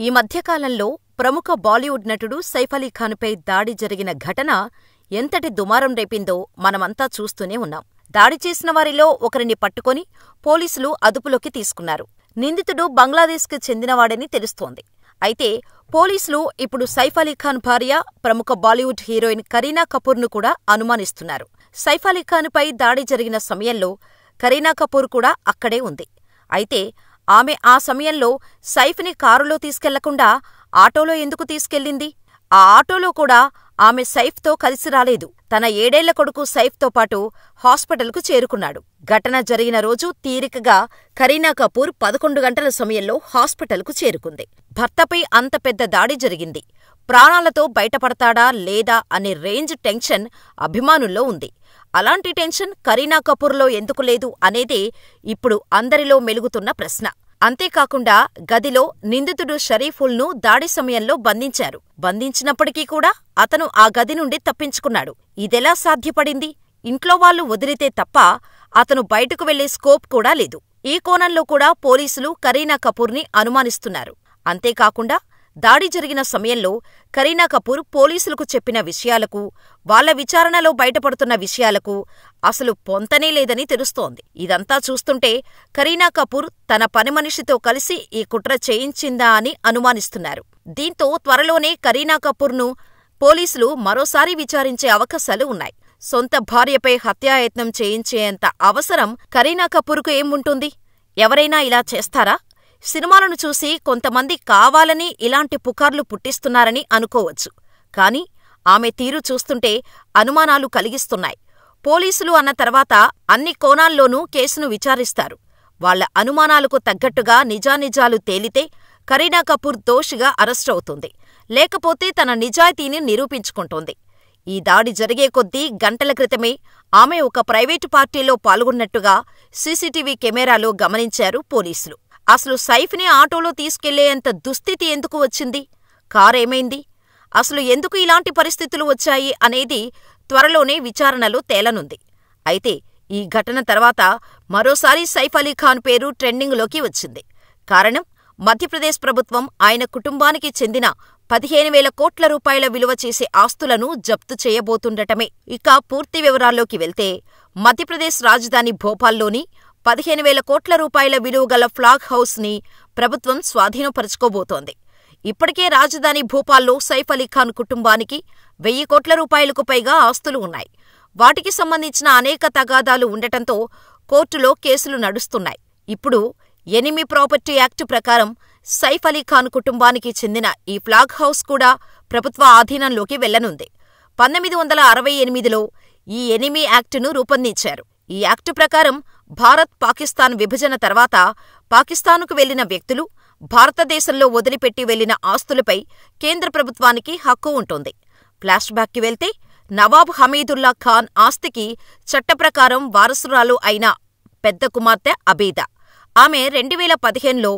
ఈ మధ్యకాలంలో ప్రముఖ బాలీవుడ్ నటుడు సైఫ్ అలీ ఖాన్పై దాడి జరిగిన ఘటన ఎంతటి దుమారం రేపిందో మనమంతా చూస్తూనే ఉన్నాం. దాడి చేసిన వారిలో ఒకరిని పట్టుకొని పోలీసులు అదుపులోకి తీసుకున్నారు. నిందితుడు బంగ్లాదేశ్కు చెందినవాడని తెలుస్తోంది. అయితే పోలీసులు ఇప్పుడు సైఫ్ అలీ ఖాన్ భార్య, ప్రముఖ బాలీవుడ్ హీరోయిన్ కరీనా కపూర్ను కూడా అనుమానిస్తున్నారు. సైఫ్ అలీ ఖాన్పై దాడి జరిగిన సమయంలో కరీనా కపూర్ కూడా అక్కడే ఉంది. అయితే ఆమె ఆ సమయంలో సైఫ్ని కారులో తీసుకెళ్లకుండా ఆటోలో ఎందుకు తీసుకెళ్లింది? ఆ ఆటోలో కూడా ఆమె సైఫ్తో కలిసి రాలేదు. తన 7 ఏళ్ల కొడుకు సైఫ్తో పాటు హాస్పిటల్కు చేరుకున్నాడు. ఘటన జరిగిన రోజు తీరికగా కరీనా కపూర్ 11 గంటల సమయంలో హాస్పిటల్కు చేరుకుంది. భర్తపై అంత పెద్ద దాడి జరిగింది. ప్రాణాలతో బయటపడతాడా లేదా అనే రేంజ్ టెన్షన్ అభిమానుల్లో ఉంది. అలాంటి టెన్షన్ కరీనా కపూర్లో ఎందుకు లేదు అనేదే ఇప్పుడు అందరిలో మెలుగుతున్న ప్రశ్న. అంతేకాకుండా గదిలో నిందితుడు షరీఫుల్ను దాడి సమయంలో బంధించారు. బంధించినప్పటికీ కూడా అతను ఆ గది నుండి తప్పించుకున్నాడు. ఇదెలా సాధ్యపడింది? ఇంట్లో వాళ్ళు వదిలితే తప్ప అతను బయటకు వెళ్లే స్కోప్ కూడా లేదు. ఈ కోణంలో కూడా పోలీసులు కరీనా కపూర్ని అనుమానిస్తున్నారు. అంతేకాకుండా దాడి జరిగిన సమయంలో కరీనా కపూర్ పోలీసులకు చెప్పిన విషయాలకు, వాళ్ల విచారణలో బయటపడుతున్న విషయాలకు అసలు పొంతనే లేదని తెలుస్తోంది. ఇదంతా చూస్తుంటే కరీనా కపూర్ తన పనిమనిషితో కలిసి ఈ కుట్ర చేయించిందా అని అనుమానిస్తున్నారు. దీంతో త్వరలోనే కరీనా కపూర్ను పోలీసులు మరోసారి విచారించే అవకాశాలు ఉన్నాయి. సొంత భార్యపై హత్యాయత్నం చేయించేంత అవసరం కరీనా కపూర్కు ఏముంటుంది? ఎవరైనా ఇలా చేస్తారా? సినిమాలను చూసి కొంతమంది కావాలని ఇలాంటి పుకార్లు పుట్టిస్తున్నారని అనుకోవచ్చు. కాని ఆమె తీరు చూస్తుంటే అనుమానాలు కలిగిస్తున్నాయి. పోలీసులు అన్న తర్వాత అన్ని కోణాల్లోనూ కేసును విచారిస్తారు. వాళ్ల అనుమానాలకు తగ్గట్టుగా నిజానిజాలు తేలితే కరీనా కపూర్ దోషిగా అరెస్టవుతుంది. లేకపోతే తన నిజాయితీని నిరూపించుకుంటోంది. ఈ దాడి జరిగే కొద్దీ గంటల క్రితమే ఆమె ఒక ప్రైవేటు పార్టీలో పాల్గొన్నట్టుగా సీసీటీవీ కెమెరాలో గమనించారు పోలీసులు. అసలు సైఫ్ని ఆటోలో తీసుకెళ్లేంత దుస్థితి ఎందుకు వచ్చింది? కారేమైంది? అసలు ఎందుకు ఇలాంటి పరిస్థితులు వచ్చాయి అనేది త్వరలోనే విచారణలో తేలనుంది. అయితే ఈ ఘటన తర్వాత మరోసారి సైఫ్ అలీ ఖాన్ పేరు ట్రెండింగ్లోకి వచ్చింది. కారణం, మధ్యప్రదేశ్ ప్రభుత్వం ఆయన కుటుంబానికి చెందిన 15,000 కోట్ల రూపాయల విలువ చేసే ఆస్తులను జప్తు చేయబోతుండటమే. ఇక పూర్తి వివరాల్లోకి వెళ్తే మధ్యప్రదేశ్ రాజధాని భోపాల్లోని 15,000 కోట్ల రూపాయల విలువ గల ఫ్లాగ్ హౌస్ని ప్రభుత్వం స్వాధీనపరుచుకోబోతోంది. ఇప్పటికే రాజధాని భోపాల్లో సైఫ్ అలీ ఖాన్ కుటుంబానికి 1,000 కోట్ల రూపాయలకు పైగా ఆస్తులు ఉన్నాయి. వాటికి సంబంధించిన అనేక తగాదాలు ఉండటంతో కోర్టులో కేసులు నడుస్తున్నాయి. ఇప్పుడు ఎనిమీ ప్రాపర్టీ యాక్టు ప్రకారం సైఫ్ అలీ ఖాన్ కుటుంబానికి చెందిన ఈ ఫ్లాగ్ హౌస్ కూడా ప్రభుత్వ ఆధీనంలోకి వెళ్లనుంది. 1968లో ఈ ఎనిమీ యాక్టును రూపొందించారు. ఈ యాక్టు ప్రకారం భారత్ పాకిస్తాన్ విభజన తర్వాత పాకిస్తానుకు వెళ్లిన వ్యక్తులు భారతదేశంలో వదిలిపెట్టి వెళ్లిన ఆస్తులపై కేంద్ర ప్రభుత్వానికి హక్కు ఉంటుంది. ఫ్లాష్ బ్యాక్కి వెళ్తే నవాబ్ హమీదుల్లా ఖాన్ ఆస్తికి చట్టప్రకారం వారసురాలు అయిన పెద్ద కుమార్తె అబీదా. ఆమె 2015లో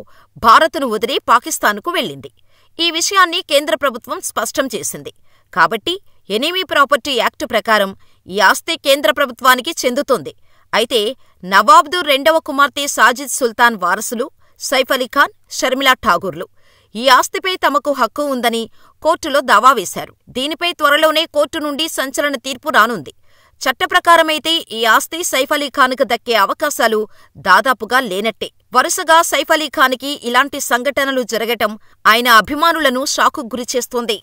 భారత్ను వదిలి పాకిస్తాన్కు వెళ్లింది. ఈ విషయాన్ని కేంద్ర ప్రభుత్వం స్పష్టం చేసింది. కాబట్టి ఎనిమీ ప్రాపర్టీ యాక్టు ప్రకారం ఈ ఆస్తి కేంద్ర ప్రభుత్వానికి చెందుతుంది. అయితే నవాబ్దు 2వ కుమార్తె సాజిద్ సుల్తాన్ వారసులు సైఫ్ అలీ ఖాన్, షర్మిలా ఠాగూర్లు ఈ ఆస్తిపై తమకు హక్కు ఉందని కోర్టులో దావా వేశారు. దీనిపై త్వరలోనే కోర్టు నుండి సంచలన తీర్పు రానుంది. చట్టప్రకారమైతే ఈ ఆస్తి సైఫ్ అలీ ఖాన్కు దక్కే అవకాశాలు దాదాపుగా లేనట్టే. వరుసగా సైఫ్ అలీ ఖాన్కి ఇలాంటి సంఘటనలు జరగటం ఆయన అభిమానులను షాకుకు గురిచేస్తోంది.